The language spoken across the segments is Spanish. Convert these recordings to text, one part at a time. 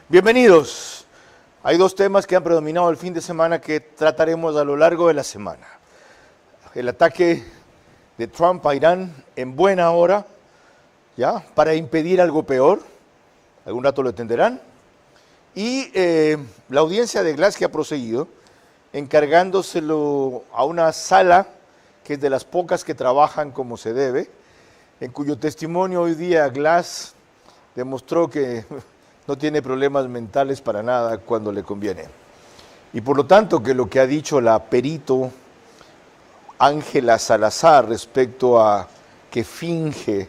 Bienvenidos. Hay dos temas que han predominado el fin de semana que trataremos a lo largo de la semana. El ataque de Trump a Irán en buena hora, ¿ya? Para impedir algo peor, algún rato lo entenderán. Y la audiencia de Glass que ha proseguido, encargándoselo a una sala que es de las pocas que trabajan como se debe, en cuyo testimonio hoy día Glass demostró que no tiene problemas mentales para nada cuando le conviene. Y por lo tanto que lo que ha dicho la perito Ángela Salazar respecto a que finge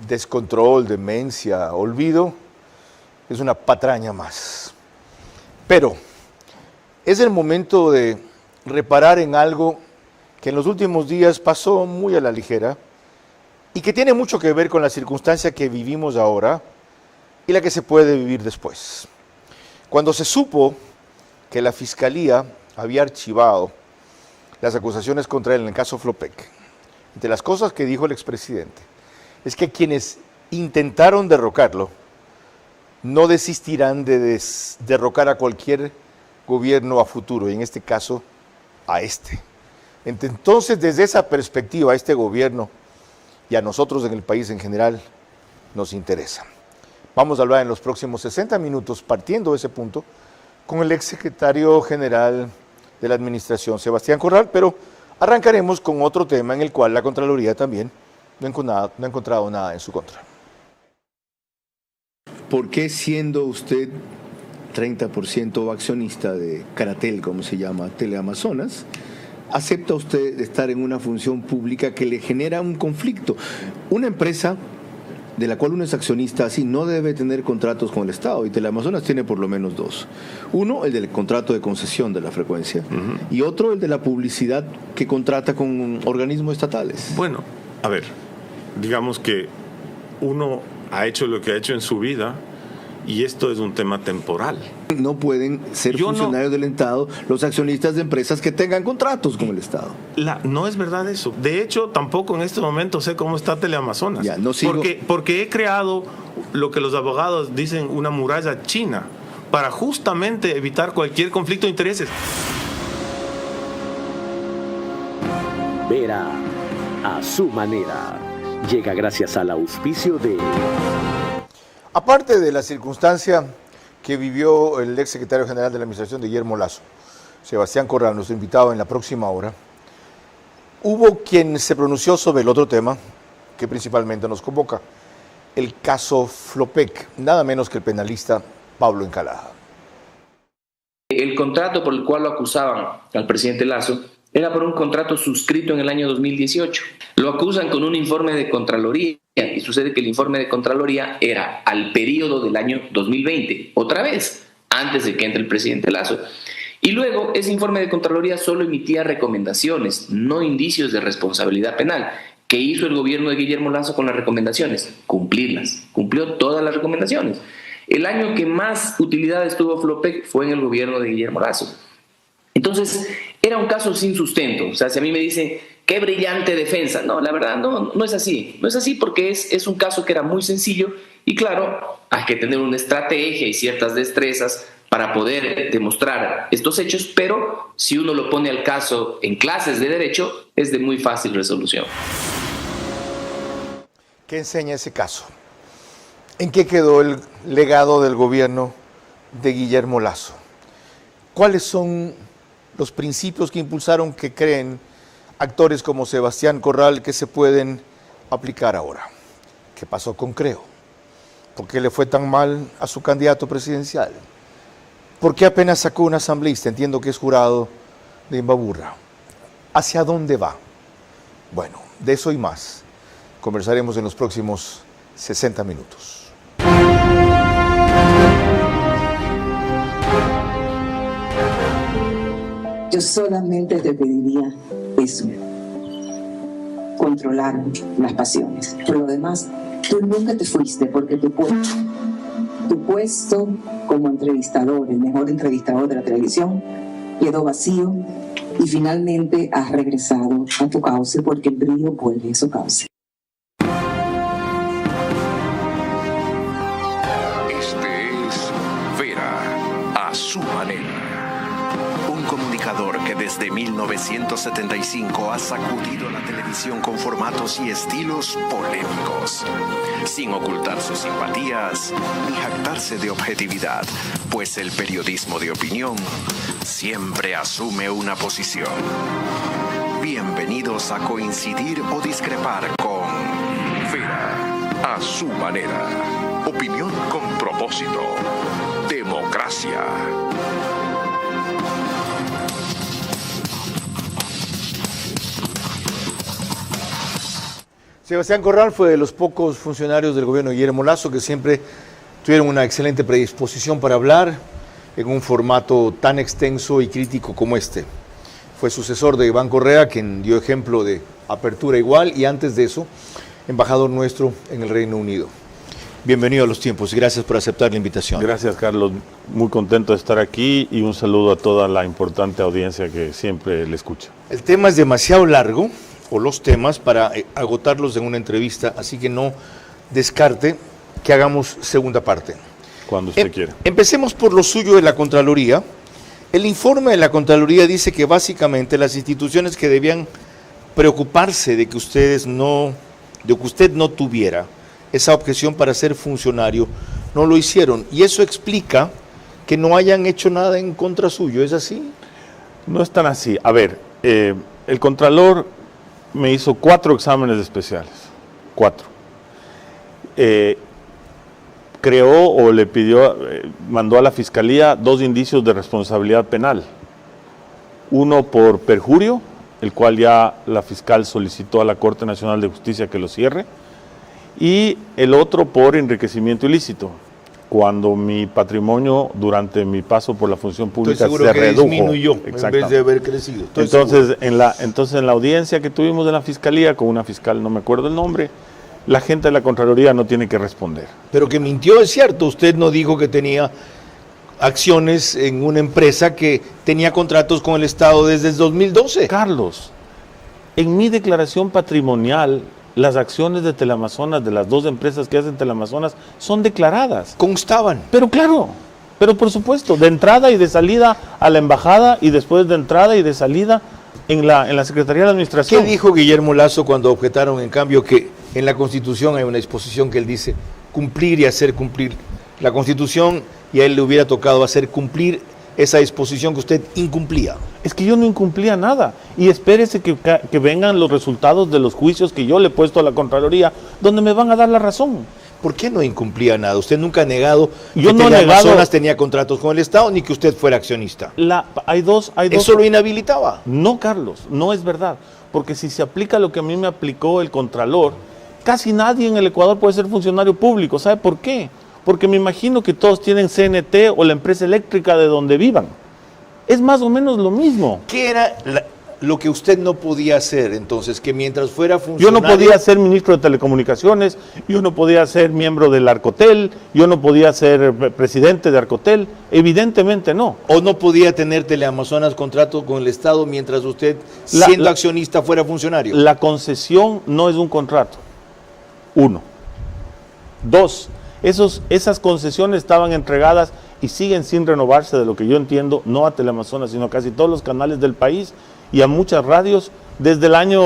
descontrol, demencia, olvido, es una patraña más. Pero es el momento de reparar en algo que en los últimos días pasó muy a la ligera y que tiene mucho que ver con la circunstancia que vivimos ahora y la que se puede vivir después. Cuando se supo que la Fiscalía había archivado las acusaciones contra él en el caso Flopec, entre las cosas que dijo el expresidente es que quienes intentaron derrocarlo no desistirán de derrocar a cualquier gobierno a futuro, y en este caso a este. Entonces, desde esa perspectiva, a este gobierno y a nosotros en el país en general nos interesa. Vamos a hablar en los próximos 60 minutos, partiendo de ese punto, con el exsecretario general de la Administración, Sebastián Corral, pero arrancaremos con otro tema en el cual la Contraloría también no ha encontrado nada en su contra. ¿Por qué, siendo usted 30% accionista de Caratel, como se llama, Teleamazonas, acepta usted estar en una función pública que le genera un conflicto? Una empresa de la cual uno es accionista así no debe tener contratos con el Estado, y Teleamazonas tiene por lo menos dos. Uno, el del contrato de concesión de la frecuencia, y otro, el de la publicidad que contrata con organismos estatales. Bueno, a ver, digamos que uno ha hecho lo que ha hecho en su vida y esto es un tema temporal. No pueden ser funcionarios del Estado los accionistas de empresas que tengan contratos con el Estado. No es verdad eso. De hecho, tampoco en este momento sé cómo está Teleamazonas. Ya, no sigo. Porque he creado lo que los abogados dicen una muralla china para justamente evitar cualquier conflicto de intereses. Vera a su manera. Llega gracias al auspicio de... Aparte de la circunstancia que vivió el exsecretario general de la Administración de Guillermo Lasso, Sebastián Corral, nuestro invitado en la próxima hora, hubo quien se pronunció sobre el otro tema que principalmente nos convoca, el caso Flopec, nada menos que el penalista Pablo Encalada. El contrato por el cual lo acusaban al presidente Lasso era por un contrato suscrito en el año 2018. Lo acusan con un informe de Contraloría y sucede que el informe de Contraloría era al periodo del año 2020, otra vez, antes de que entre el presidente Lasso. Y luego ese informe de Contraloría solo emitía recomendaciones, no indicios de responsabilidad penal. ¿Qué hizo el gobierno de Guillermo Lasso con las recomendaciones? Cumplirlas. Cumplió todas las recomendaciones. El año que más utilidades tuvo Flopec fue en el gobierno de Guillermo Lasso. Entonces, era un caso sin sustento. O sea, si a mí me dicen, qué brillante defensa. No, la verdad, no es así. No es así porque es un caso que era muy sencillo y claro, hay que tener una estrategia y ciertas destrezas para poder demostrar estos hechos, pero si uno lo pone al caso en clases de derecho, es de muy fácil resolución. ¿Qué enseña ese caso? ¿En qué quedó el legado del gobierno de Guillermo Lasso? ¿Cuáles son los principios que impulsaron que creen actores como Sebastián Corral que se pueden aplicar ahora? ¿Qué pasó con Creo? ¿Por qué le fue tan mal a su candidato presidencial? ¿Por qué apenas sacó un asambleísta? Entiendo que es jurado de Imbaburra. ¿Hacia dónde va? Bueno, de eso y más conversaremos en los próximos 60 minutos. Yo solamente te pediría eso, controlar las pasiones. Por lo demás, tú nunca te fuiste porque tu puesto como entrevistador, el mejor entrevistador de la televisión, quedó vacío y finalmente has regresado a tu cauce porque el brillo vuelve a su cauce. Este es su manera. Un comunicador que desde 1975 ha sacudido la televisión con formatos y estilos polémicos, sin ocultar sus simpatías ni jactarse de objetividad, pues el periodismo de opinión siempre asume una posición. Bienvenidos a coincidir o discrepar con Vera a su manera. Opinión con propósito. Democracia. Sebastián Corral fue de los pocos funcionarios del gobierno de Guillermo Lasso que siempre tuvieron una excelente predisposición para hablar en un formato tan extenso y crítico como este. Fue sucesor de Iván Correa, quien dio ejemplo de apertura igual, y antes de eso, embajador nuestro en el Reino Unido. Bienvenido a Los Tiempos y gracias por aceptar la invitación. Gracias, Carlos. Muy contento de estar aquí y un saludo a toda la importante audiencia que siempre le escucha. El tema es demasiado largo, o los temas, para agotarlos en una entrevista, así que no descarte que hagamos segunda parte. Cuando usted quiera. Empecemos por lo suyo de la Contraloría. El informe de la Contraloría dice que básicamente las instituciones que debían preocuparse de que usted no tuviera esa objeción para ser funcionario, no lo hicieron. Y eso explica que no hayan hecho nada en contra suyo, ¿es así? No es tan así. A ver, el Contralor me hizo 4 exámenes especiales. 4. Creó o le pidió, mandó a la Fiscalía 2 indicios de responsabilidad penal. Uno por perjurio, el cual ya la fiscal solicitó a la Corte Nacional de Justicia que lo cierre, y el otro por enriquecimiento ilícito, cuando mi patrimonio durante mi paso por la función pública se redujo. Disminuyó en vez de haber crecido. Entonces en la audiencia que tuvimos de la Fiscalía, con una fiscal, no me acuerdo el nombre, la gente de la Contraloría no tiene que responder. Pero que mintió, es cierto. Usted no dijo que tenía acciones en una empresa que tenía contratos con el Estado desde el 2012. Carlos, en mi declaración patrimonial, las acciones de Teleamazonas, de las 2 empresas que hacen Teleamazonas, son declaradas. Constaban. Pero claro, pero por supuesto, de entrada y de salida a la embajada y después de entrada y de salida en la Secretaría de Administración. ¿Qué dijo Guillermo Lasso cuando objetaron, en cambio, que en la Constitución hay una disposición que él dice cumplir y hacer cumplir la Constitución, y a él le hubiera tocado hacer cumplir esa disposición que usted incumplía? Es que yo no incumplía nada, y espérese que vengan los resultados de los juicios que yo le he puesto a la Contraloría, donde me van a dar la razón. ¿Por qué no incumplía nada? Usted nunca ha negado Yo que no he negado. Teleamazonas tenía contratos con el Estado, ni que usted fuera accionista. Hay dos. ¿Eso lo inhabilitaba? No, Carlos, no es verdad, porque si se aplica lo que a mí me aplicó el Contralor, casi nadie en el Ecuador puede ser funcionario público. ¿Sabe por qué? Porque me imagino que todos tienen CNT o la empresa eléctrica de donde vivan. Es más o menos lo mismo. ¿Qué era lo que usted no podía hacer entonces? Que mientras fuera funcionario... Yo no podía ser ministro de Telecomunicaciones, yo no podía ser miembro del Arcotel, yo no podía ser presidente de Arcotel, evidentemente no. ¿O no podía tener Teleamazonas contrato con el Estado mientras usted, siendo accionista, fuera funcionario? La concesión no es un contrato. 1. 2. Esas concesiones estaban entregadas y siguen sin renovarse, de lo que yo entiendo, no a Teleamazonas, sino a casi todos los canales del país y a muchas radios desde el año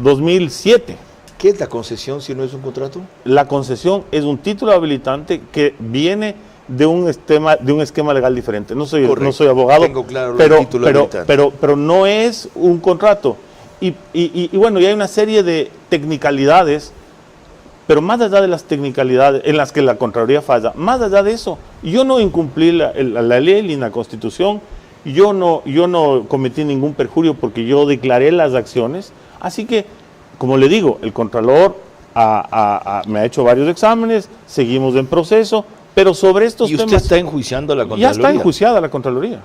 2007. ¿Qué es la concesión si no es un contrato? La concesión es un título habilitante que viene de un esquema legal diferente. No soy abogado, tengo claro el título habilitante. pero no es un contrato. Y bueno, y hay una serie de technicalidades. Pero más allá de las technicalidades en las que la Contraloría falla, más allá de eso, yo no incumplí la ley ni la Constitución, yo no cometí ningún perjurio porque yo declaré las acciones. Así que, como le digo, el Contralor me ha hecho varios exámenes, seguimos en proceso, pero sobre estos temas... ¿Y usted está enjuiciando a la Contraloría? Ya está enjuiciada la Contraloría.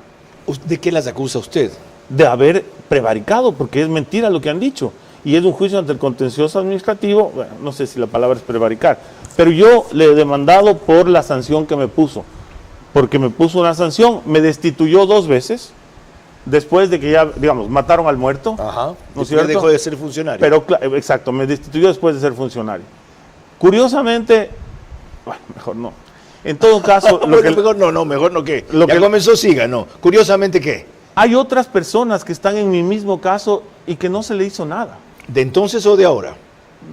¿De qué las acusa usted? De haber prevaricado, porque es mentira lo que han dicho. Y es un juicio ante el contencioso administrativo, bueno, no sé si la palabra es prevaricar, pero yo le he demandado por la sanción que me puso, porque me puso una sanción, me destituyó 2 veces, después de que ya, digamos, mataron al muerto. Ajá. ¿No es cierto? Dejó de ser funcionario. Pero, exacto, me destituyó después de ser funcionario. Curiosamente, bueno, mejor no. En todo caso, mejor no, ¿qué? Ya comenzó, siga, no. Curiosamente, ¿qué? Hay otras personas que están en mi mismo caso y que no se le hizo nada. ¿De entonces o de ahora?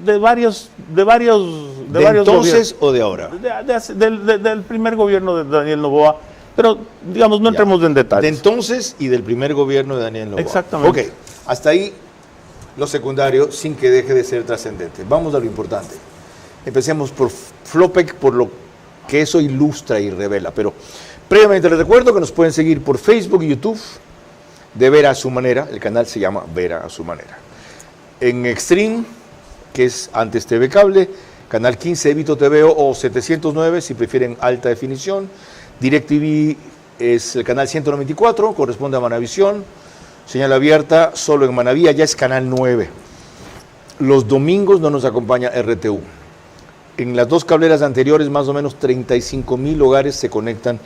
¿De varios entonces gobiernos. O de ahora? Del primer gobierno de Daniel Noboa, pero digamos, no entremos en detalles. De entonces y del primer gobierno de Daniel Noboa. Exactamente. Ok, hasta ahí lo secundario, sin que deje de ser trascendente. Vamos a lo importante. Empecemos por Flopec, por lo que eso ilustra y revela. Pero previamente les recuerdo que nos pueden seguir por Facebook y YouTube de Vera a su manera. El canal se llama Vera a su manera. En Extreme, que es antes TV Cable, Canal 15, Evito TV o 709, si prefieren alta definición. DirecTV es el canal 194, corresponde a Manavisión. Señal abierta solo en Manaví, ya es Canal 9. Los domingos no nos acompaña RTU. En las dos cableras anteriores, más o menos 35,000 hogares se conectan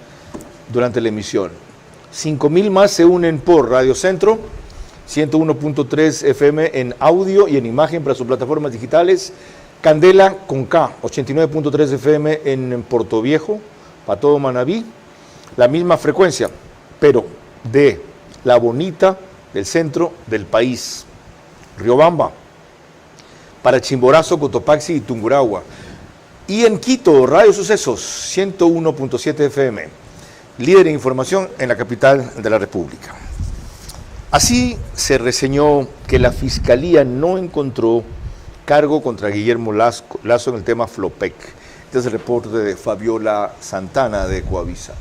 durante la emisión. 5,000 más se unen por Radio Centro, 101.3 FM en audio y en imagen para sus plataformas digitales. Candela con K, 89.3 FM en Portoviejo, para todo Manaví. La misma frecuencia, pero de La Bonita, del centro del país. Riobamba, para Chimborazo, Cotopaxi y Tungurahua. Y en Quito, Radio Sucesos, 101.7 FM, líder en información en la capital de la República. Así se reseñó que la Fiscalía no encontró cargo contra Guillermo Lasso en el tema Flopec. Este es el reporte de Fabiola Santana de Coavisa.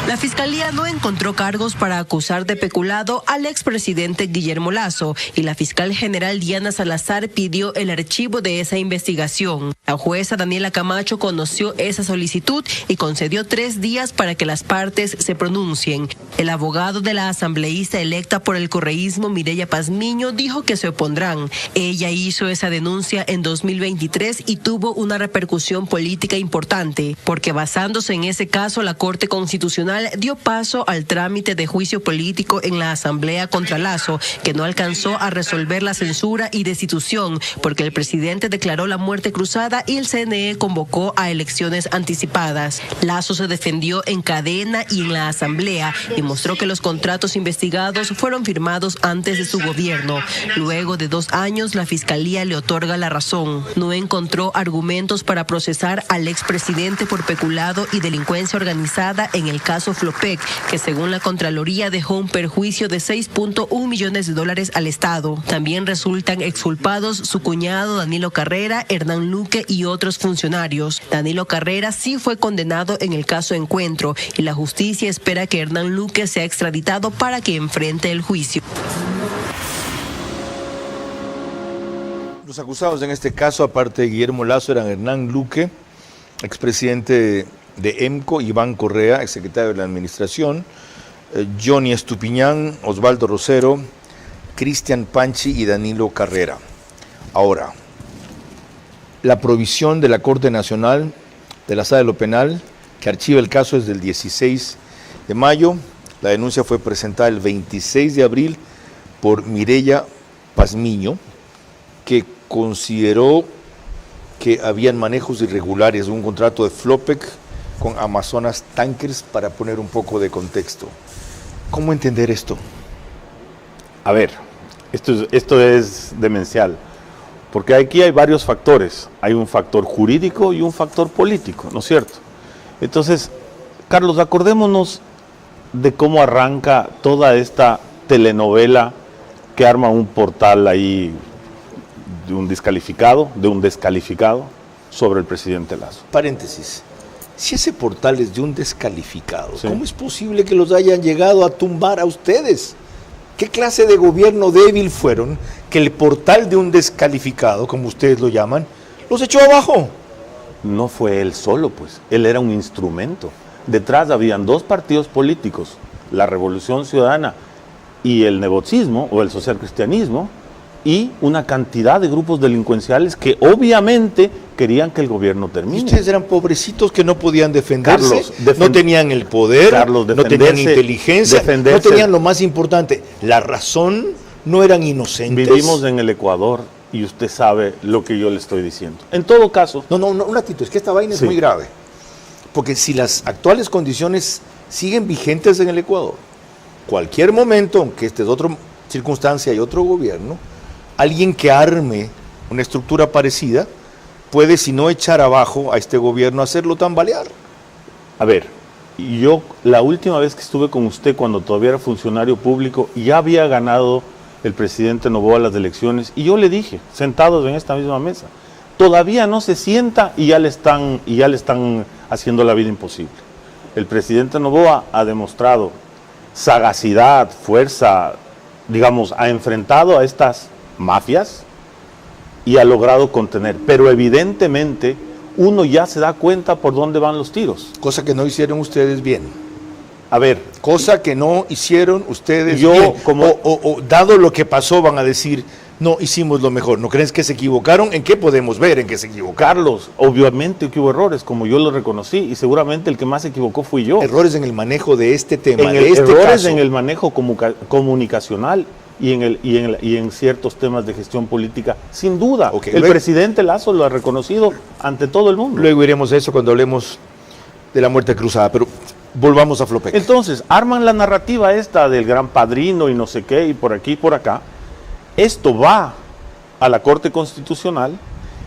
La Fiscalía no encontró cargos para acusar de peculado al expresidente Guillermo Lasso y la fiscal general Diana Salazar pidió el archivo de esa investigación. La jueza Daniela Camacho conoció esa solicitud y concedió 3 días para que las partes se pronuncien. El abogado de la asambleísta electa por el correísmo, Mireya Pazmiño, dijo que se opondrán. Ella hizo esa denuncia en 2023 y tuvo una repercusión política importante, porque basándose en ese caso, la Corte Constitucional dio paso al trámite de juicio político en la Asamblea contra Lasso, que no alcanzó a resolver la censura y destitución, porque el presidente declaró la muerte cruzada y el CNE convocó a elecciones anticipadas. Lasso se defendió en cadena y en la Asamblea y mostró que los contratos investigados fueron firmados antes de su gobierno. Luego de 2 años, la Fiscalía le otorga la razón. No encontró argumentos para procesar al expresidente por peculado y delincuencia organizada en el caso Flopec, que según la Contraloría dejó un perjuicio de $6.1 millones al Estado. También resultan exculpados su cuñado Danilo Carrera, Hernán Luque y otros funcionarios. Danilo Carrera sí fue condenado en el caso Encuentro y la justicia espera que Hernán Luque sea extraditado para que enfrente el juicio. Los acusados en este caso, aparte de Guillermo Lasso, eran Hernán Luque, expresidente de EMCO, Iván Correa, exsecretario de la Administración, Johnny Estupiñán, Osvaldo Rosero, Cristian Panchi y Danilo Carrera. Ahora, la provisión de la Corte Nacional de la Sala de lo Penal, que archiva el caso, es del 16 de mayo. La denuncia fue presentada el 26 de abril por Mireya Pazmiño, que consideró que habían manejos irregulares de un contrato de Flopec con Amazonas Tankers, para poner un poco de contexto. ¿Cómo entender esto? A ver, esto es demencial, porque aquí hay varios factores. Hay un factor jurídico y un factor político, ¿no es cierto? Entonces, Carlos, acordémonos de cómo arranca toda esta telenovela que arma un portal ahí de un descalificado sobre el presidente Lasso. Paréntesis. Si ese portal es de un descalificado, sí, ¿cómo es posible que los hayan llegado a tumbar a ustedes? ¿Qué clase de gobierno débil fueron que el portal de un descalificado, como ustedes lo llaman, los echó abajo? No fue él solo, pues. Él era un instrumento. Detrás habían 2 partidos políticos, la Revolución Ciudadana y el nevocismo o el socialcristianismo, y una cantidad de grupos delincuenciales que obviamente querían que el gobierno termine. ¿Y ustedes eran pobrecitos que no podían defenderse? Carlos, no tenían el poder, Carlos, no tenían inteligencia, no tenían lo más importante, la razón, no eran inocentes. Vivimos en el Ecuador y usted sabe lo que yo le estoy diciendo. En todo caso... No, un ratito, es que esta vaina es muy grave. Porque si las actuales condiciones siguen vigentes en el Ecuador, cualquier momento, aunque esta es otra circunstancia y otro gobierno, alguien que arme una estructura parecida puede, si no echar abajo a este gobierno, hacerlo tambalear. A ver, yo la última vez que estuve con usted, cuando todavía era funcionario público, ya había ganado el presidente Noboa las elecciones, y yo le dije, sentados en esta misma mesa, todavía no se sienta y ya le están haciendo la vida imposible. El presidente Noboa ha demostrado sagacidad, fuerza, digamos, ha enfrentado a estas mafias y ha logrado contener, pero evidentemente uno ya se da cuenta por dónde van los tiros. Cosa que no hicieron ustedes bien. A ver, Cosa que no hicieron ustedes yo, bien. como- O dado lo que pasó, van a decir, no hicimos lo mejor. ¿No crees que se equivocaron? ¿En qué podemos ver en que se equivocaron? Carlos, obviamente que hubo errores, como yo lo reconocí, y seguramente el que más se equivocó fui yo. Errores en el manejo de este tema, de este Errores caso. en el manejo comunicacional y en ciertos temas de gestión política, sin duda. Ok, El luego- presidente Lasso lo ha reconocido ante todo el mundo. Luego iremos a eso cuando hablemos de la muerte cruzada, pero volvamos a Flopec. Entonces, arman la narrativa esta del gran padrino y no sé qué, y por aquí y por acá. Esto va a la Corte Constitucional.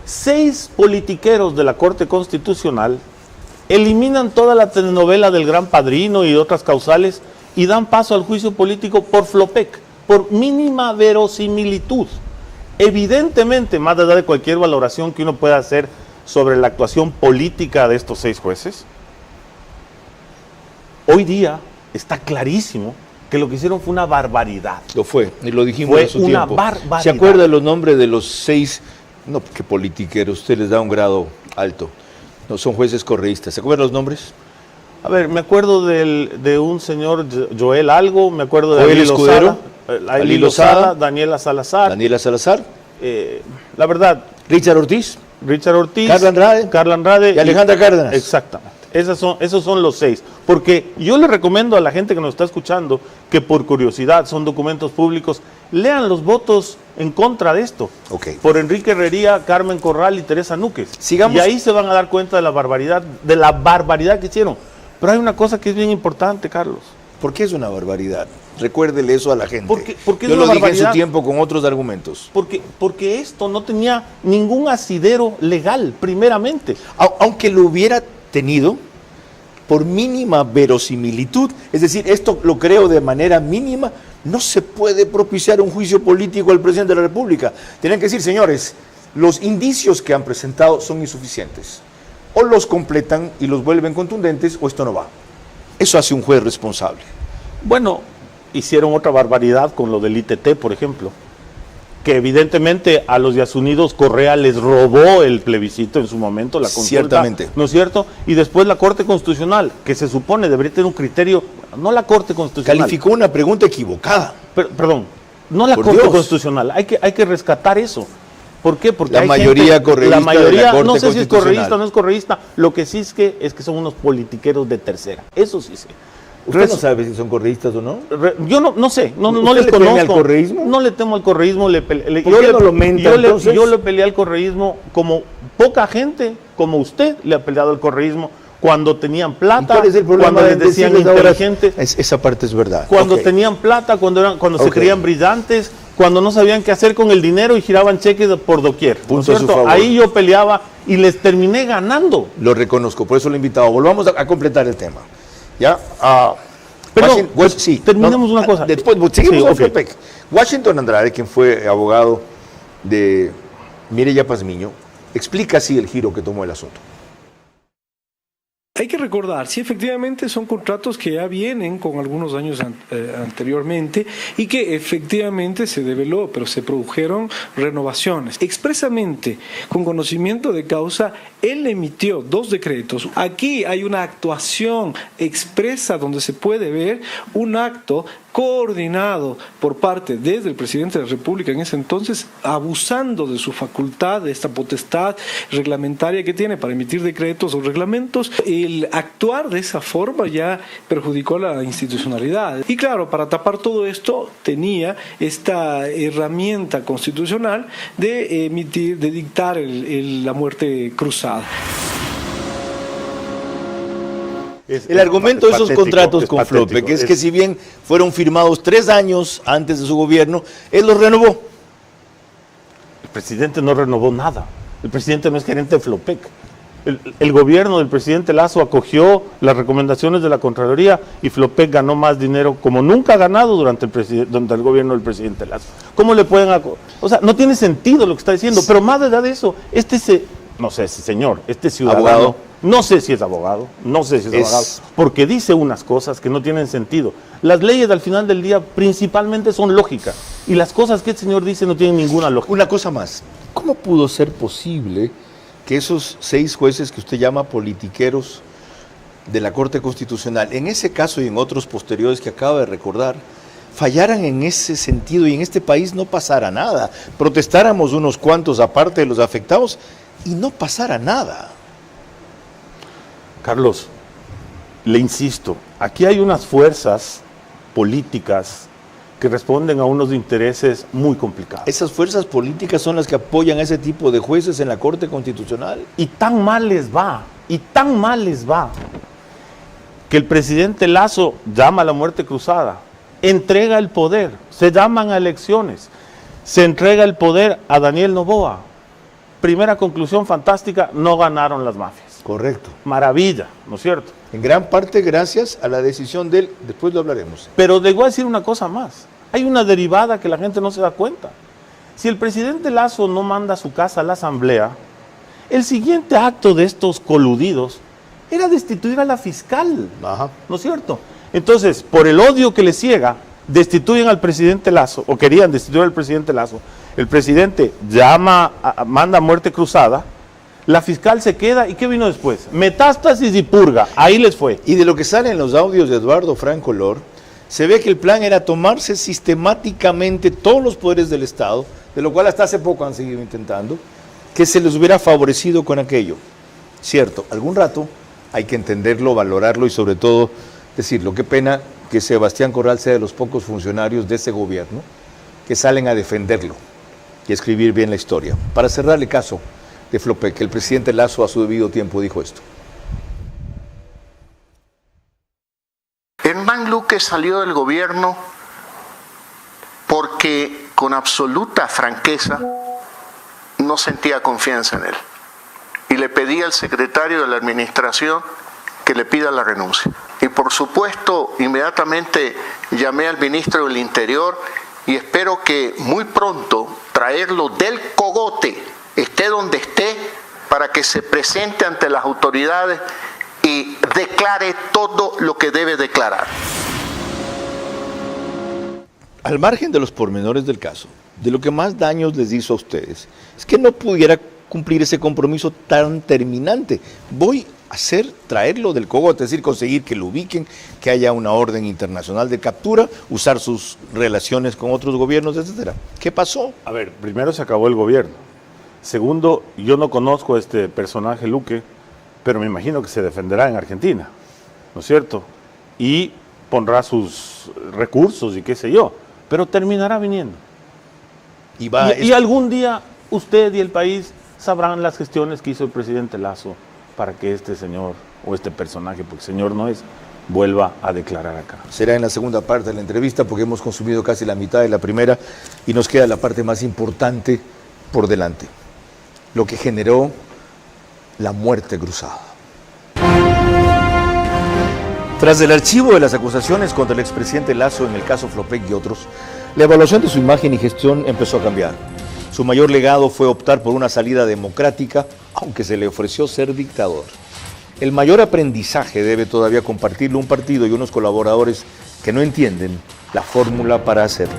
6 politiqueros de la Corte Constitucional eliminan toda la telenovela del gran padrino y otras causales y dan paso al juicio político por Flopec, por mínima verosimilitud. Evidentemente, más allá de cualquier valoración que uno pueda hacer sobre la actuación política de estos 6 jueces, hoy día está clarísimo que lo que hicieron fue una barbaridad. Lo fue, y lo dijimos Fue en su una tiempo. barbaridad. ¿Se acuerda los nombres de los 6? No, que politiqueros, usted les da un grado alto. No, son jueces correístas. ¿Se acuerdan los nombres? A ver, me acuerdo de un señor Joel Algo, me acuerdo de Joel Ali Escudero, Lozada, Ali Ali Lozada, Lozada, Daniela Salazar. Daniela Salazar, La verdad, Richard Ortiz, Richard Ortiz, Carla Andrade y Alejandra Cárdenas. Exactamente. Esos son los 6. Porque yo le recomiendo a la gente que nos está escuchando que por curiosidad, son documentos públicos, lean los votos en contra de esto. Ok. Por Enrique Herrería, Carmen Corral y Teresa Núquez. Sigamos. Y ahí se van a dar cuenta de la barbaridad que hicieron. Pero hay una cosa que es bien importante, Carlos. ¿Por qué es una barbaridad? Recuérdele eso a la gente. Porque es Yo una lo dije en su barbaridad. tiempo con otros argumentos. Porque esto no tenía ningún asidero legal, primeramente. Aunque lo hubiera tenido, por mínima verosimilitud, es decir, esto lo creo de manera mínima, no se puede propiciar un juicio político al presidente de la República. Tienen que decir, señores, los indicios que han presentado son insuficientes. O los completan y los vuelven contundentes, o esto no va. Eso hace un juez responsable. Bueno, hicieron otra barbaridad con lo del ITT, por ejemplo, que evidentemente a los Yasunidos Correa les robó el plebiscito en su momento, la consulta. Ciertamente. ¿No es cierto? Y después la Corte Constitucional, que se supone debería tener un criterio, no la Corte Constitucional. Calificó una pregunta equivocada. Perdón, no la Por Corte Dios. Constitucional, hay que rescatar eso. ¿Por qué? Porque La hay mayoría gente, correísta la mayoría, de la Corte no sé si es Constitucional. correísta o no es correísta, lo que sí es que son unos politiqueros de tercera, eso sí sé. ¿Usted no sabe si son correístas o no? Yo no sé, no ¿Usted les le conozco. teme al correísmo? No le temo al correísmo. ¿Por qué no lo menta, entonces? Yo le peleé al correísmo como poca gente, como usted le ha peleado al correísmo, cuando tenían plata, ¿Cuál es el problema cuando de les decían decirles ahora? inteligentes, Esa parte es verdad. cuando Ok. tenían plata, cuando se Ok. creían brillantes, cuando no sabían qué hacer con el dinero y giraban cheques por doquier. ¿no es Punto a su cierto? favor. Ahí yo peleaba y les terminé ganando. Lo reconozco, por eso lo he invitado. Volvamos a completar el tema. ¿Ya? Perdón, sí. terminemos una cosa. Después, seguimos Sí, con ok. Flopec. Washington Andrade, quien fue abogado de Mireya Pazmiño, explica así el giro que tomó el asunto. Hay que recordar, sí, efectivamente son contratos que ya vienen con algunos años anteriormente y que efectivamente se develó, pero se produjeron renovaciones. Expresamente, con conocimiento de causa, él emitió 2 decretos. Aquí hay una actuación expresa donde se puede ver un acto coordinado por parte desde el presidente de la República en ese entonces, abusando de su facultad, de esta potestad reglamentaria que tiene para emitir decretos o reglamentos. El actuar de esa forma ya perjudicó la institucionalidad. Y claro, para tapar todo esto tenía esta herramienta constitucional de emitir, de dictar la muerte cruzada. El argumento de esos patético, contratos es con patético, Flopec es que si bien fueron firmados 3 años antes de su gobierno, él los renovó. El presidente no renovó nada. El presidente no es gerente de Flopec. El gobierno del presidente Lasso acogió las recomendaciones de la Contraloría y Flopec ganó más dinero como nunca ha ganado durante el gobierno del presidente Lasso. ¿Cómo le pueden o sea, no tiene sentido lo que está diciendo, pero más allá de eso, no sé si señor, este ciudadano, abogado. No sé si es abogado, porque dice unas cosas que no tienen sentido. Las leyes al final del día principalmente son lógicas y las cosas que el señor dice no tienen ninguna lógica. Una cosa más, ¿cómo pudo ser posible que esos 6 jueces que usted llama politiqueros de la Corte Constitucional, en ese caso y en otros posteriores que acaba de recordar, fallaran en ese sentido y en este país no pasara nada? Protestáramos unos cuantos aparte de los afectados y no pasara nada. Carlos, le insisto, aquí hay unas fuerzas políticas que responden a unos intereses muy complicados. Esas fuerzas políticas son las que apoyan a ese tipo de jueces en la Corte Constitucional. Y tan mal les va, que el presidente Lasso llama a la muerte cruzada, entrega el poder, se llaman a elecciones, se entrega el poder a Daniel Noboa. Primera conclusión fantástica, no ganaron las mafias. Correcto. Maravilla, ¿no es cierto? En gran parte gracias a la decisión de él, después lo hablaremos. Pero le voy a decir una cosa más. Hay una derivada que la gente no se da cuenta. Si el presidente Lasso no manda a su casa a la asamblea, el siguiente acto de estos coludidos era destituir a la fiscal. Ajá. ¿No es cierto? Entonces, por el odio que le ciega, destituyen al presidente Lasso, o querían destituir al presidente Lasso. El presidente manda muerte cruzada, la fiscal se queda, ¿y qué vino después? Metástasis y purga, ahí les fue. Y de lo que sale en los audios de Eduardo Franco Lor, se ve que el plan era tomarse sistemáticamente todos los poderes del Estado, de lo cual hasta hace poco han seguido intentando, que se les hubiera favorecido con aquello. Cierto, algún rato hay que entenderlo, valorarlo y sobre todo decirlo. Qué pena que Sebastián Corral sea de los pocos funcionarios de ese gobierno que salen a defenderlo y a escribir bien la historia. Para cerrarle caso de Flopec, el presidente Lasso a su debido tiempo dijo esto. Hernán Luque salió del gobierno porque con absoluta franqueza no sentía confianza en él y le pedía al secretario de la administración que le pida la renuncia. Y por supuesto, inmediatamente llamé al ministro del Interior y espero que muy pronto traerlo del cogote, esté donde esté, para que se presente ante las autoridades y declare todo lo que debe declarar. Al margen de los pormenores del caso, de lo que más daños les hizo a ustedes, es que no pudiera cumplir ese compromiso tan terminante. Voy a traerlo del cogote, es decir, conseguir que lo ubiquen, que haya una orden internacional de captura, usar sus relaciones con otros gobiernos, etcétera. ¿Qué pasó? A ver, primero se acabó el gobierno. Segundo, yo no conozco a este personaje Luque, pero me imagino que se defenderá en Argentina, ¿no es cierto? Y pondrá sus recursos y qué sé yo, pero terminará viniendo. Y algún día usted y el país sabrán las gestiones que hizo el presidente Lasso para que este señor, o este personaje, porque señor no es, vuelva a declarar acá. Será en la segunda parte de la entrevista, porque hemos consumido casi la mitad de la primera y nos queda la parte más importante por delante. Lo que generó la muerte cruzada. Tras el archivo de las acusaciones contra el expresidente Lasso en el caso Flopec y otros, la evaluación de su imagen y gestión empezó a cambiar. Su mayor legado fue optar por una salida democrática, aunque se le ofreció ser dictador. El mayor aprendizaje debe todavía compartirlo un partido y unos colaboradores que no entienden la fórmula para hacerlo.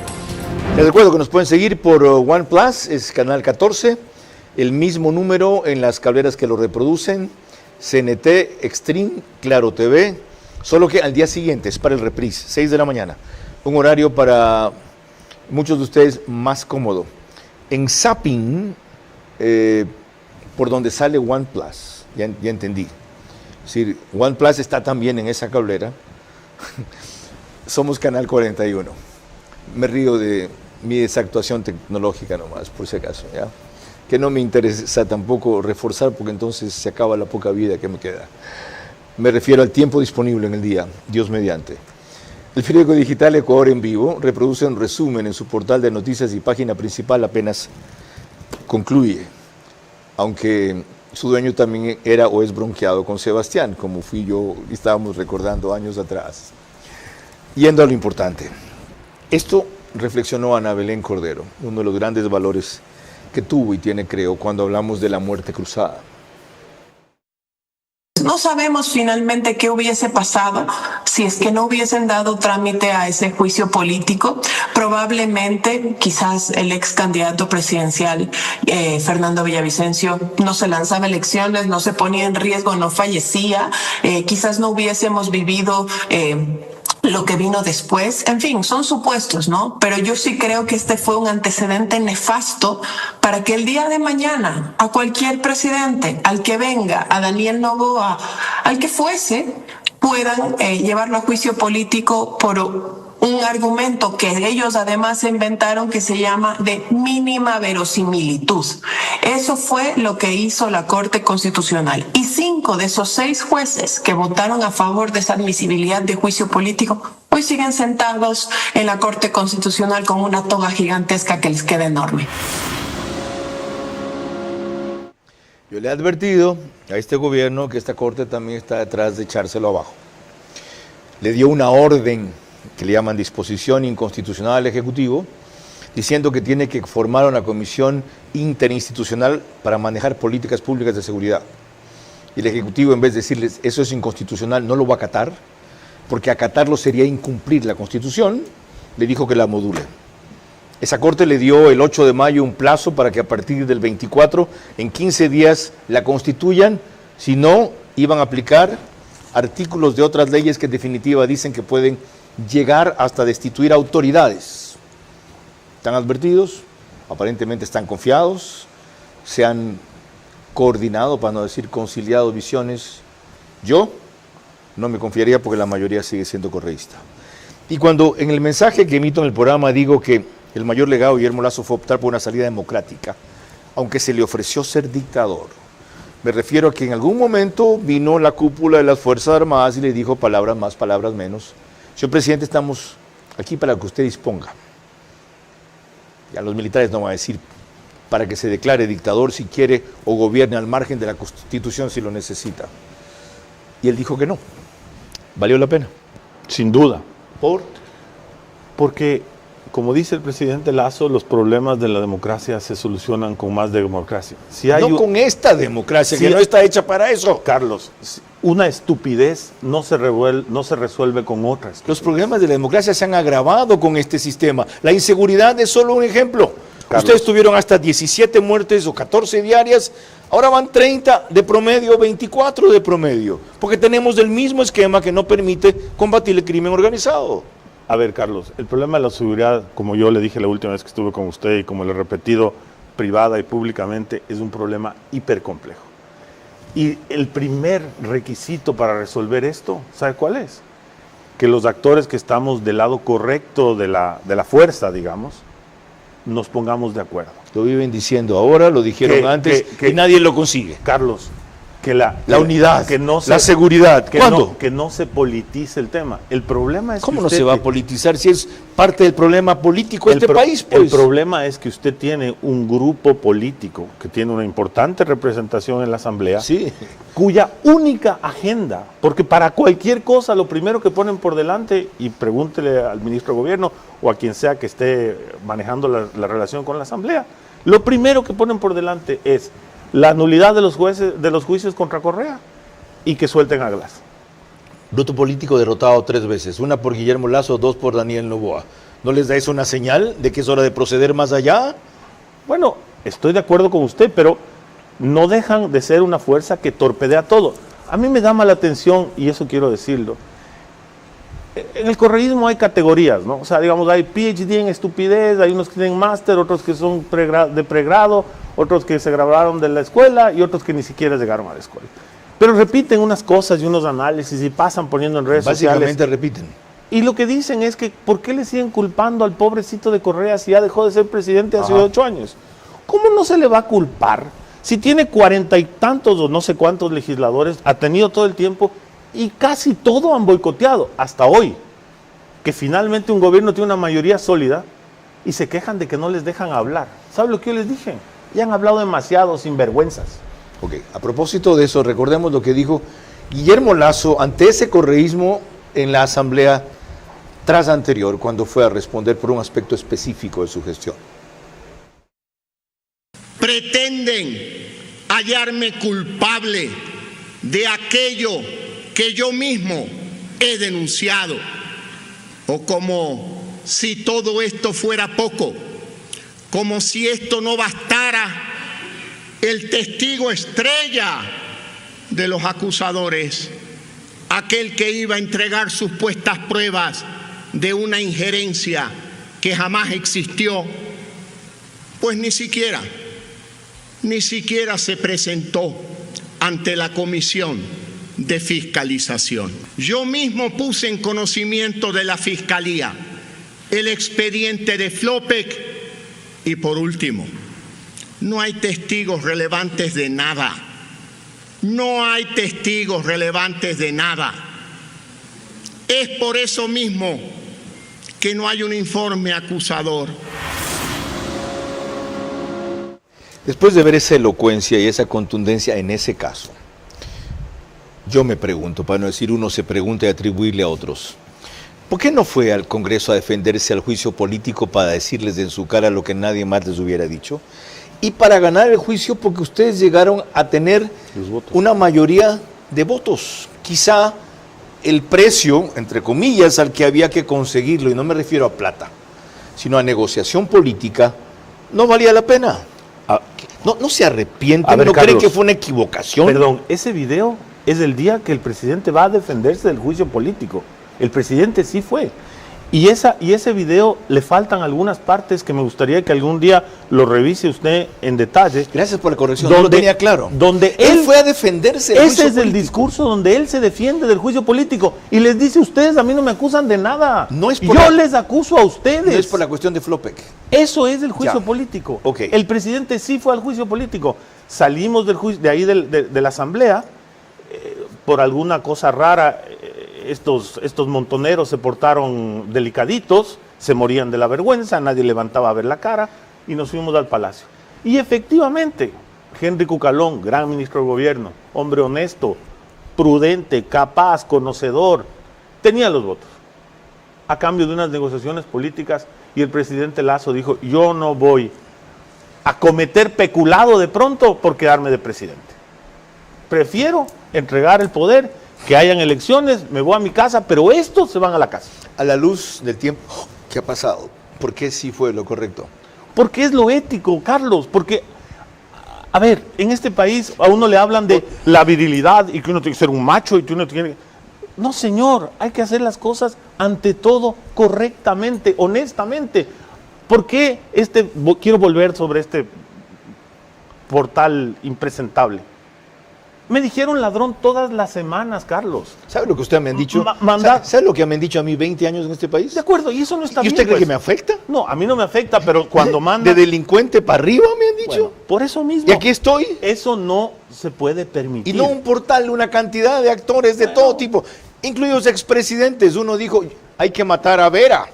Les recuerdo que nos pueden seguir por OnePlus, es canal 14, el mismo número en las cableras que lo reproducen, CNT, Extreme, Claro TV, solo que al día siguiente es para el reprise, 6 de la mañana, un horario para muchos de ustedes más cómodo. En Zapping, por donde sale OnePlus, ya entendí. Es decir, OnePlus está también en esa cablera. Somos Canal 41. Me río de mi desactuación tecnológica nomás, por si acaso, ¿ya? Que no me interesa tampoco reforzar, porque entonces se acaba la poca vida que me queda. Me refiero al tiempo disponible en el día, Dios mediante. El periódico digital Ecuador en Vivo reproduce un resumen en su portal de noticias y página principal apenas concluye, aunque su dueño también era o es bronqueado con Sebastián, como fui yo y estábamos recordando años atrás. Yendo a lo importante, esto reflexionó Ana Belén Cordero, uno de los grandes valores que tuvo y tiene, creo, cuando hablamos de la muerte cruzada. No sabemos finalmente qué hubiese pasado si es que no hubiesen dado trámite a ese juicio político. Probablemente, quizás el ex candidato presidencial, Fernando Villavicencio, no se lanzaba a elecciones, no se ponía en riesgo, no fallecía. Quizás no hubiésemos vivido lo que vino después. En fin, son supuestos, ¿no? Pero yo sí creo que este fue un antecedente nefasto para que el día de mañana a cualquier presidente, al que venga, a Daniel Noboa, al que fuese, puedan llevarlo a juicio político por un argumento que ellos además inventaron que se llama de mínima verosimilitud. Eso fue lo que hizo la Corte Constitucional. Y 5 de esos 6 jueces que votaron a favor de esa admisibilidad de juicio político hoy siguen sentados en la Corte Constitucional con una toga gigantesca que les queda enorme. Yo le he advertido a este gobierno que esta Corte también está detrás de echárselo abajo. Le dio una orden que le llaman disposición inconstitucional al Ejecutivo, diciendo que tiene que formar una comisión interinstitucional para manejar políticas públicas de seguridad. Y el Ejecutivo, en vez de decirles eso es inconstitucional, no lo va a acatar, porque acatarlo sería incumplir la Constitución, le dijo que la module. Esa Corte le dio el 8 de mayo un plazo para que a partir del 24, en 15 días, la constituyan, si no, iban a aplicar artículos de otras leyes que en definitiva dicen que pueden llegar hasta destituir autoridades. Están advertidos, aparentemente están confiados, se han coordinado, para no decir conciliado visiones. Yo no me confiaría porque la mayoría sigue siendo correísta. Y cuando en el mensaje que emito en el programa digo que el mayor legado de Guillermo Lasso fue optar por una salida democrática, aunque se le ofreció ser dictador, me refiero a que en algún momento vino la cúpula de las Fuerzas Armadas y le dijo palabras más, palabras menos. Señor presidente, estamos aquí para que usted disponga. Y a los militares no va a decir para que se declare dictador si quiere o gobierne al margen de la Constitución si lo necesita. Y él dijo que no. ¿Valió la pena? Sin duda. Porque, como dice el presidente Lasso, los problemas de la democracia se solucionan con más democracia. Si hay no con esta democracia, que no está hecha para eso. Carlos, una estupidez no se resuelve con otra estupidez. Los problemas de la democracia se han agravado con este sistema. La inseguridad es solo un ejemplo. Carlos, ustedes tuvieron hasta 17 muertes o 14 diarias, ahora van 30 de promedio, 24 de promedio, porque tenemos el mismo esquema que no permite combatir el crimen organizado. A ver, Carlos, el problema de la seguridad, como yo le dije la última vez que estuve con usted y como le he repetido privada y públicamente, es un problema hipercomplejo. Y el primer requisito para resolver esto, ¿sabe cuál es? Que los actores que estamos del lado correcto de la fuerza, digamos, nos pongamos de acuerdo. Lo viven diciendo ahora, lo dijeron antes, y nadie lo consigue. Carlos, que la unidad, que no se, la seguridad. ¿Cuándo? Que no se politice el tema. El problema es ¿cómo no se va a politizar si es parte del problema político de este país? Pues. El problema es que usted tiene un grupo político que tiene una importante representación en la Asamblea, sí, cuya única agenda, porque para cualquier cosa lo primero que ponen por delante, y pregúntele al ministro de Gobierno o a quien sea que esté manejando la relación con la Asamblea, lo primero que ponen por delante es la nulidad de los juicios contra Correa y que suelten a Glass. Bruto político derrotado 3 veces, una por Guillermo Lasso, 2 por Daniel Noboa. ¿No les da eso una señal de que es hora de proceder más allá? Bueno, estoy de acuerdo con usted, pero no dejan de ser una fuerza que torpedea todo. A mí me llama la atención, y eso quiero decirlo, en el correísmo hay categorías, ¿no? O sea, digamos, hay PhD en estupidez, hay unos que tienen máster, otros que son de pregrado, otros que se graduaron de la escuela y otros que ni siquiera llegaron a la escuela. Pero repiten unas cosas y unos análisis y pasan poniendo en redes sociales. Básicamente repiten. Y lo que dicen es que, ¿por qué le siguen culpando al pobrecito de Correa si ya dejó de ser presidente hace 8 años? ¿Cómo no se le va a culpar si tiene 40 y tantos o no sé cuántos legisladores, ha tenido todo el tiempo y casi todo han boicoteado, hasta hoy, que finalmente un gobierno tiene una mayoría sólida y se quejan de que no les dejan hablar. ¿Sabe lo que yo les dije? Ya han hablado demasiado, sinvergüenzas. Ok, a propósito de eso, recordemos lo que dijo Guillermo Lasso ante ese correísmo en la asamblea tras anterior, cuando fue a responder por un aspecto específico de su gestión. Pretenden hallarme culpable de aquello que yo mismo he denunciado, o como si todo esto fuera poco, como si esto no bastara, el testigo estrella de los acusadores, aquel que iba a entregar supuestas pruebas de una injerencia que jamás existió, pues ni siquiera se presentó ante la Comisión de Fiscalización. Yo mismo puse en conocimiento de la Fiscalía el expediente de Flopec y, por último, no hay testigos relevantes de nada. No hay testigos relevantes de nada. Es por eso mismo que no hay un informe acusador. Después de ver esa elocuencia y esa contundencia en ese caso, yo me pregunto, para no decir uno se pregunta y atribuirle a otros, ¿por qué no fue al Congreso a defenderse al juicio político para decirles en su cara lo que nadie más les hubiera dicho? Y para ganar el juicio porque ustedes llegaron a tener una mayoría de votos. Quizá el precio, entre comillas, al que había que conseguirlo, y no me refiero a plata, sino a negociación política, no valía la pena. No se arrepienten, no creen que fue una equivocación. Perdón, ese video es el día que el presidente va a defenderse del juicio político. El presidente sí fue. Y ese video le faltan algunas partes que me gustaría que algún día lo revise usted en detalle. Gracias por la corrección, no lo tenía claro. Donde él fue a defenderse del juicio político. Ese es el discurso donde él se defiende del juicio político y les dice: ustedes a mí no me acusan de nada. Yo les acuso a ustedes. No es por la cuestión de Flopec. Eso es el juicio político. Okay. El presidente sí fue al juicio político. Salimos del juicio, de ahí de la asamblea, por alguna cosa rara. Estos montoneros se portaron delicaditos, se morían de la vergüenza, nadie levantaba a ver la cara y nos fuimos al palacio. Y efectivamente, Henry Cucalón, gran ministro de gobierno, hombre honesto, prudente, capaz, conocedor, tenía los votos a cambio de unas negociaciones políticas, y el presidente Lasso dijo: yo no voy a cometer peculado de pronto por quedarme de presidente. Prefiero entregar el poder, que hayan elecciones, me voy a mi casa, pero estos se van a la casa. A la luz del tiempo que ha pasado, ¿por qué sí fue lo correcto? Porque es lo ético, Carlos, porque, a ver, en este país a uno le hablan de la virilidad y que uno tiene que ser un macho y que uno tiene que... No, señor, hay que hacer las cosas ante todo correctamente, honestamente. ¿Por qué quiero volver sobre este portal impresentable? Me dijeron ladrón todas las semanas, Carlos. ¿Sabe lo que usted me han dicho? ¿Sabe lo que me han dicho a mí 20 años en este país? De acuerdo, y eso no está bien. ¿Y usted cree que me afecta? No, a mí no me afecta, pero cuando manda... ¿De delincuente para arriba me han dicho? Bueno, por eso mismo. Y aquí estoy. Eso no se puede permitir. Y no un portal, una cantidad de actores de todo tipo, incluidos expresidentes. Uno dijo: hay que matar a Vera.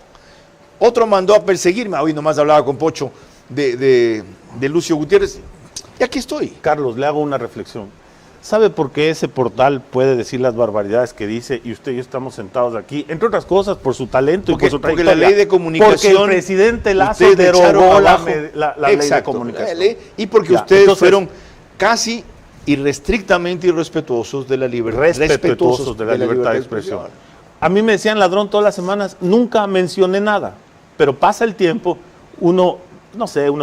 Otro mandó a perseguirme. Hoy nomás hablaba con Pocho de Lucio Gutiérrez. Y aquí estoy. Carlos, le hago una reflexión. ¿Sabe por qué ese portal puede decir las barbaridades que dice y usted y yo estamos sentados aquí? Entre otras cosas, por su talento y por su trayectoria. Porque la ley de comunicación... Porque el presidente Lasso derogó la ley de comunicación. Y porque ustedes fueron casi irrestrictamente irrespetuosos de la libertad. Respetuosos de la libertad de expresión. A mí me decían ladrón todas las semanas, nunca mencioné nada. Pero pasa el tiempo, uno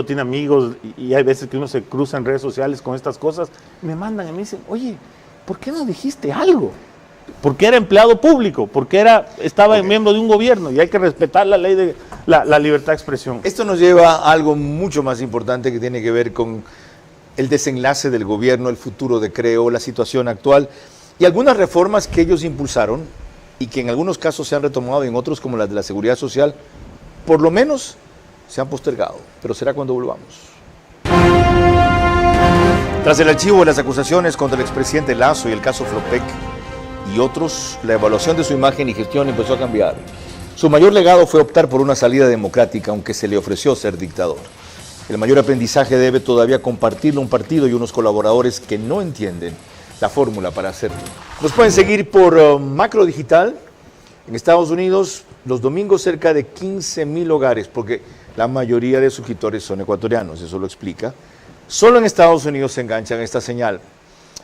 tiene amigos y hay veces que uno se cruza en redes sociales con estas cosas, me mandan y me dicen: oye, ¿por qué no dijiste algo? Porque era empleado público, porque estaba miembro de un gobierno y hay que respetar la ley de la libertad de expresión. Esto nos lleva a algo mucho más importante que tiene que ver con el desenlace del gobierno, el futuro de Creo, la situación actual y algunas reformas que ellos impulsaron y que en algunos casos se han retomado y en otros, como las de la seguridad social, por lo menos se han postergado, pero será cuando volvamos. Tras el archivo de las acusaciones contra el expresidente Lasso y el caso Flopec, y otros, la evaluación de su imagen y gestión empezó a cambiar. Su mayor legado fue optar por una salida democrática, aunque se le ofreció ser dictador. El mayor aprendizaje debe todavía compartirlo un partido y unos colaboradores que no entienden la fórmula para hacerlo. Nos pueden seguir por Macro Digital. En Estados Unidos, los domingos cerca de 15,000 hogares, porque la mayoría de suscriptores son ecuatorianos, eso lo explica. Solo en Estados Unidos se enganchan esta señal.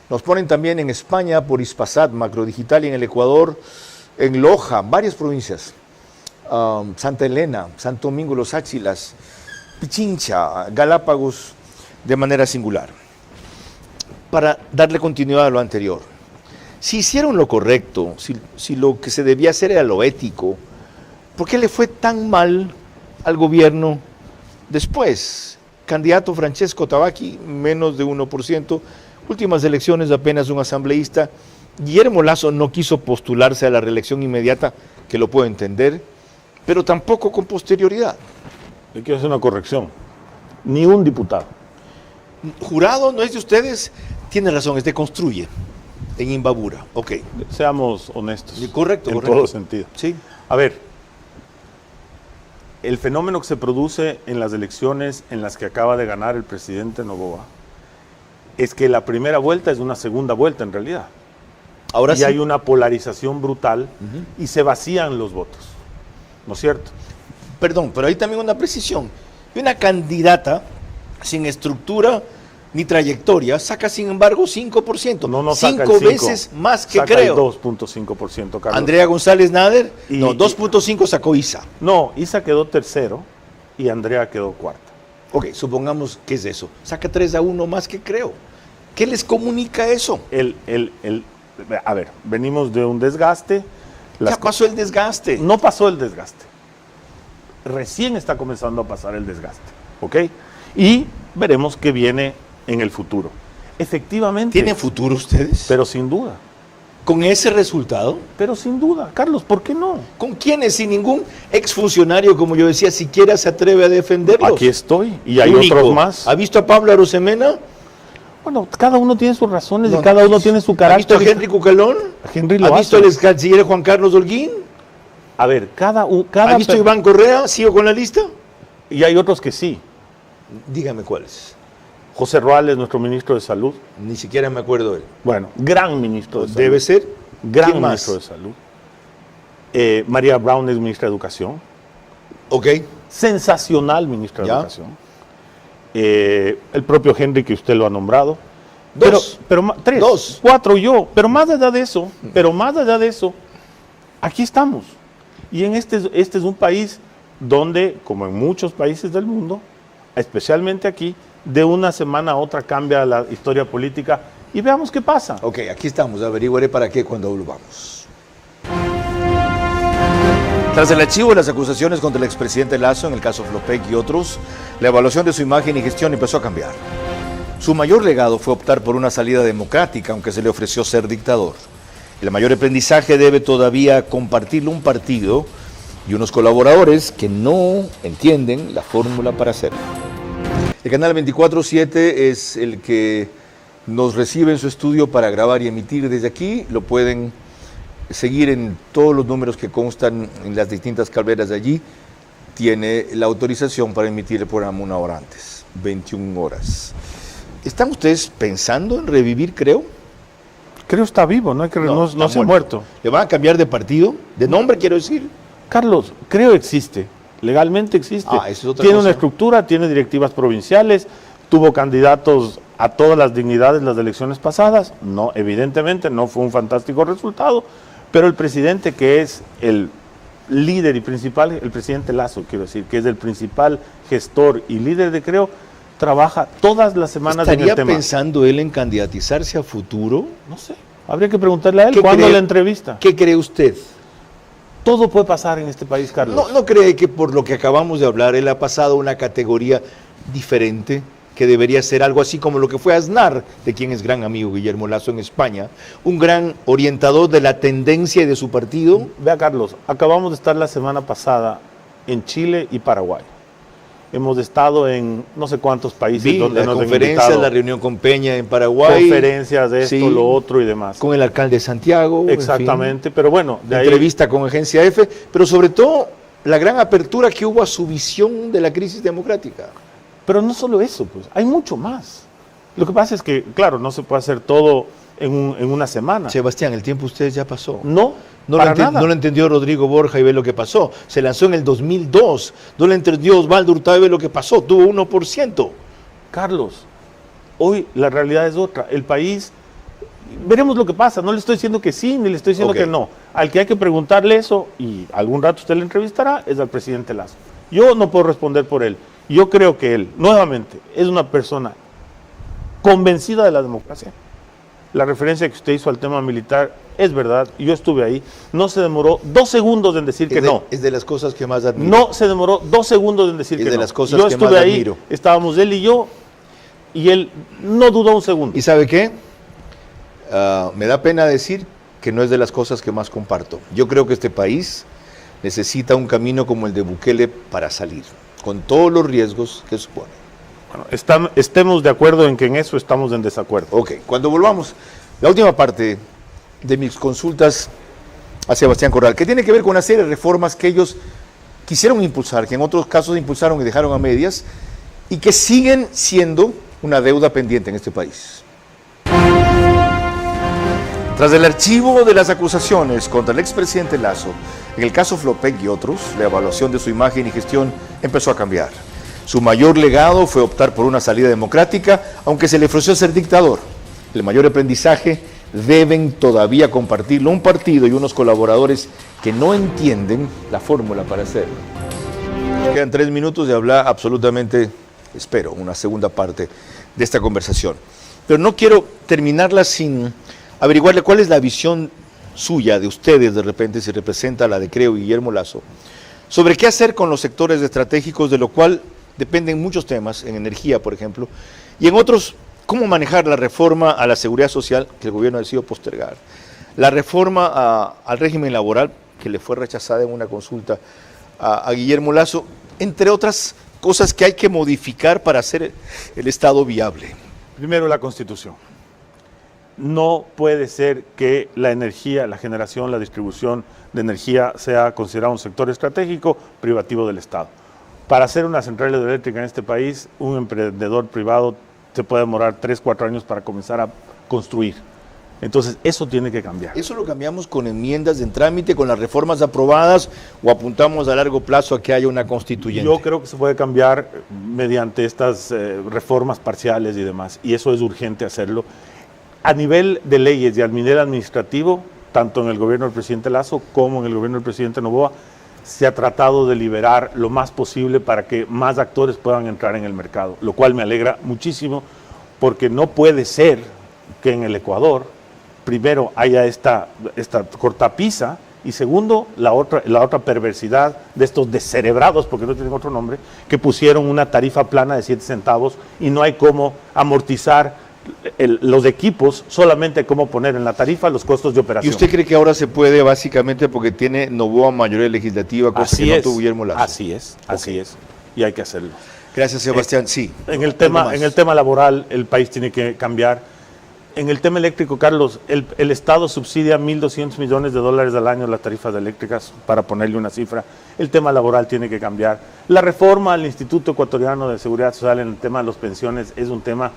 Nos ponen también en España por Hispasat, Macro Digital, y en el Ecuador, en Loja, varias provincias. Santa Elena, Santo Domingo, Los Áchilas, Pichincha, Galápagos, de manera singular. Para darle continuidad a lo anterior, si hicieron lo correcto, si lo que se debía hacer era lo ético, ¿por qué le fue tan mal al gobierno después? Candidato Francesco Tabaqui, menos de 1%, últimas elecciones apenas un asambleísta. Guillermo Lasso no quiso postularse a la reelección inmediata, que lo puedo entender, pero tampoco con posterioridad. Le quiero hacer una corrección. Ni un diputado. Jurado no es de ustedes, tiene razón, es de Construye, en Imbabura. Ok. Seamos honestos. Correcto, en correcto. todo sentido. Sí. A ver, el fenómeno que se produce en las elecciones en las que acaba de ganar el presidente Noboa es que la primera vuelta es una segunda vuelta en realidad. Ahora y sí. hay una polarización brutal y se vacían los votos. ¿No es cierto? Perdón, pero hay también una precisión. Y una candidata sin estructura ni trayectoria saca, sin embargo, 5%. No saca 5 el 5, veces más que saca creo. El 2.5%, Carlos. Andrea González Nader, no, 2.5 sacó Isa. No, Isa quedó tercero y Andrea quedó cuarta. Ok, supongamos que es eso. Saca 3-1 más que creo. ¿Qué les comunica eso? A ver, venimos de un desgaste. Ya pasó el desgaste. No pasó el desgaste. Recién está comenzando a pasar el desgaste. ¿Ok? Y veremos qué viene en el futuro. Efectivamente. ¿Tienen futuro ustedes? Pero sin duda. ¿Con ese resultado? Pero sin duda. Carlos, ¿por qué no? ¿Con quiénes? Sin ningún exfuncionario, como yo decía, siquiera se atreve a defenderlos. Aquí estoy. Y hay Único. otros más. ¿Ha visto a Pablo Arosemena? Bueno, cada uno tiene sus razones y cada uno tiene su carácter. ¿Ha visto a Henry Cucalón? Henry lo ¿Ha visto hace. al ex canciller Juan Carlos Holguín? A ver, ¿ha visto a Iván Correa? ¿Sigo con la lista? Y hay otros que sí. Dígame cuáles. José Ruales, nuestro ministro de Salud. Ni siquiera me acuerdo de él. Bueno, gran ministro de Salud. Debe ser. Gran ¿Quién más? ministro de Salud. María Brown es ministra de Educación. Ok. Sensacional ministra de ¿Ya? Educación. El propio Henry, que usted lo ha nombrado. Dos. Pero 3, Dos. 4 yo. Pero más allá de eso, aquí estamos. Y en este es un país donde, como en muchos países del mundo, especialmente aquí, de una semana a otra cambia la historia política y veamos qué pasa. Ok, aquí estamos. Averiguaré para qué cuando volvamos. Tras el archivo de las acusaciones contra el expresidente Lasso en el caso Flopec y otros, la evaluación de su imagen y gestión empezó a cambiar. Su mayor legado fue optar por una salida democrática, aunque se le ofreció ser dictador. El mayor aprendizaje debe todavía compartirlo un partido y unos colaboradores que no entienden la fórmula para hacerlo. El canal 24/7 es el que nos recibe en su estudio para grabar y emitir desde aquí. Lo pueden seguir en todos los números que constan en las distintas calderas de allí. Tiene la autorización para emitir el programa 1 hora antes, 21 horas. ¿Están ustedes pensando en revivir, creo? Creo está vivo, no se ha muerto. ¿Le van a cambiar de partido? ¿De nombre, quiero decir? Carlos, creo existe. Legalmente existe. Eso es otra tiene cosa. una estructura, tiene directivas provinciales, tuvo candidatos a todas las dignidades las elecciones pasadas. No, evidentemente no fue un fantástico resultado, pero el presidente, que es el líder y principal, el presidente Lasso, quiero decir, que es el principal gestor y líder de Creo, trabaja todas las semanas en el ¿Estaría tema. pensando él en candidatizarse a futuro? No sé, habría que preguntarle a él ¿Qué cuándo cree? la entrevista. ¿Qué cree usted? Todo puede pasar en este país, Carlos. ¿No cree que por lo que acabamos de hablar, él ha pasado a una categoría diferente, que debería ser algo así como lo que fue Aznar, de quien es gran amigo Guillermo Lasso en España, un gran orientador de la tendencia y de su partido? Vea, Carlos, acabamos de estar la semana pasada en Chile y Paraguay. hemos estado en no sé cuántos países Vi donde la nos han conferencia, invitado. la reunión con Peña en Paraguay. Conferencias de esto, Sí, lo otro y demás. con el alcalde de Santiago. Exactamente, pero bueno, de ahí... Entrevista con Agencia F, pero sobre todo la gran apertura que hubo a su visión de la crisis democrática. Pero no solo eso, pues, hay mucho más. Lo que pasa es que, claro, no se puede hacer todo en una semana. Sebastián, el tiempo ustedes ya pasó. No lo entendió Rodrigo Borja y ve lo que pasó. Se lanzó en el 2002. No lo entendió Osvaldo Hurtado y ve lo que pasó. Tuvo 1%. Carlos, hoy la realidad es otra. El país, veremos lo que pasa. No le estoy diciendo que sí, ni le estoy diciendo que no. Al que hay que preguntarle eso, y algún rato usted le entrevistará, es al presidente Lasso. Yo no puedo responder por él. Yo creo que él, nuevamente, es una persona convencida de la democracia. La referencia que usted hizo al tema militar es verdad, yo estuve ahí. No se demoró 2 segundos en decir que no. Es de las cosas que más admiro. No se demoró 2 segundos en decir que no. Es de las cosas yo que estuve más ahí, admiro. estábamos él y yo, y él no dudó un segundo. ¿Y sabe qué? Me da pena decir que no es de las cosas que más comparto. Yo creo que este país necesita un camino como el de Bukele para salir, con todos los riesgos que supone. Bueno, estemos de acuerdo en que en eso estamos en desacuerdo. Ok, cuando volvamos, la última parte de mis consultas a Sebastián Corral, que tiene que ver con una serie de reformas que ellos quisieron impulsar, que en otros casos impulsaron y dejaron a medias, y que siguen siendo una deuda pendiente en este país. Tras el archivo de las acusaciones contra el expresidente Lasso, en el caso Flopec y otros, la evaluación de su imagen y gestión empezó a cambiar. Su mayor legado fue optar por una salida democrática, aunque se le ofreció ser dictador. El mayor aprendizaje deben todavía compartirlo un partido y unos colaboradores que no entienden la fórmula para hacerlo. Quedan 3 minutos de hablar absolutamente, espero, una segunda parte de esta conversación. Pero no quiero terminarla sin averiguarle cuál es la visión suya, de ustedes de repente, si representa la de Creo y Guillermo Lasso, sobre qué hacer con los sectores estratégicos, de lo cual dependen muchos temas, en energía, por ejemplo, y en otros, cómo manejar la reforma a la seguridad social que el gobierno ha decidido postergar, la reforma al régimen laboral, que le fue rechazada en una consulta a Guillermo Lasso, entre otras cosas que hay que modificar para hacer el Estado viable. Primero, la Constitución. No puede ser que la energía, la generación, la distribución de energía sea considerado un sector estratégico privativo del Estado. Para hacer una central hidroeléctrica en este país, un emprendedor privado se puede demorar 3-4 años para comenzar a construir. Entonces, eso tiene que cambiar. ¿Eso lo cambiamos con enmiendas en trámite, con las reformas aprobadas, o apuntamos a largo plazo a que haya una constituyente? Yo creo que se puede cambiar mediante estas reformas parciales y demás, y eso es urgente hacerlo. A nivel de leyes y al nivel administrativo, tanto en el gobierno del presidente Lasso como en el gobierno del presidente Noboa, se ha tratado de liberar lo más posible para que más actores puedan entrar en el mercado, lo cual me alegra muchísimo, porque no puede ser que en el Ecuador, primero, haya esta cortapisa, y segundo, la otra perversidad de estos descerebrados, porque no tienen otro nombre, que pusieron una tarifa plana de 7 centavos y no hay cómo amortizar los equipos, solamente cómo poner en la tarifa los costos de operación. ¿Y usted cree que ahora se puede, básicamente, porque tiene Noboa mayoría legislativa, cosa que no tuvo Guillermo Lasso? Así es, y hay que hacerlo. Gracias, Sebastián. Sí. En el tema laboral, el país tiene que cambiar. En el tema eléctrico, Carlos, el Estado subsidia $1.200 millones al año las tarifas eléctricas, para ponerle una cifra. El tema laboral tiene que cambiar. La reforma al Instituto Ecuatoriano de Seguridad Social en el tema de las pensiones es un tema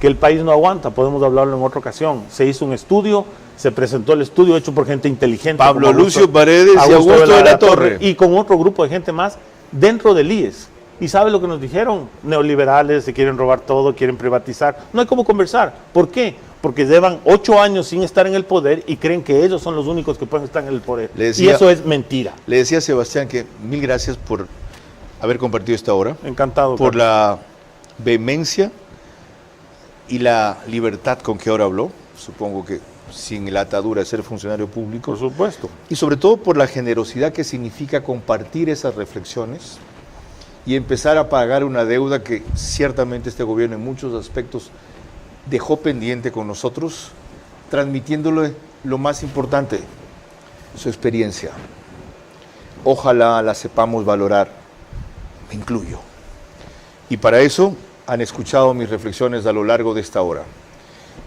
que el país no aguanta, podemos hablarlo en otra ocasión. Se hizo un estudio, se presentó el estudio hecho por gente inteligente. Pablo Lucio Paredes y Augusto de la Torre. Y con otro grupo de gente más dentro del IES. ¿Y sabe lo que nos dijeron? Neoliberales, se quieren robar todo, quieren privatizar. No hay cómo conversar. ¿Por qué? Porque llevan 8 años sin estar en el poder y creen que ellos son los únicos que pueden estar en el poder. Y eso es mentira. Le decía a Sebastián que 1000 gracias por haber compartido esta hora. Encantado. Por la vehemencia y la libertad con que ahora habló, supongo que sin la atadura de ser funcionario público. Por supuesto. Y sobre todo por la generosidad que significa compartir esas reflexiones y empezar a pagar una deuda que ciertamente este gobierno en muchos aspectos dejó pendiente con nosotros, transmitiéndole lo más importante, su experiencia. Ojalá la sepamos valorar, me incluyo. Y para eso han escuchado mis reflexiones a lo largo de esta hora.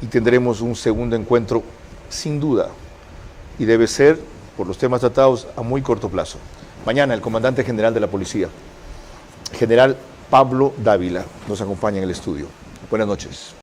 Y tendremos un segundo encuentro sin duda. Y debe ser, por los temas tratados, a muy corto plazo. Mañana el comandante general de la policía, general Pablo Dávila, nos acompaña en el estudio. Buenas noches.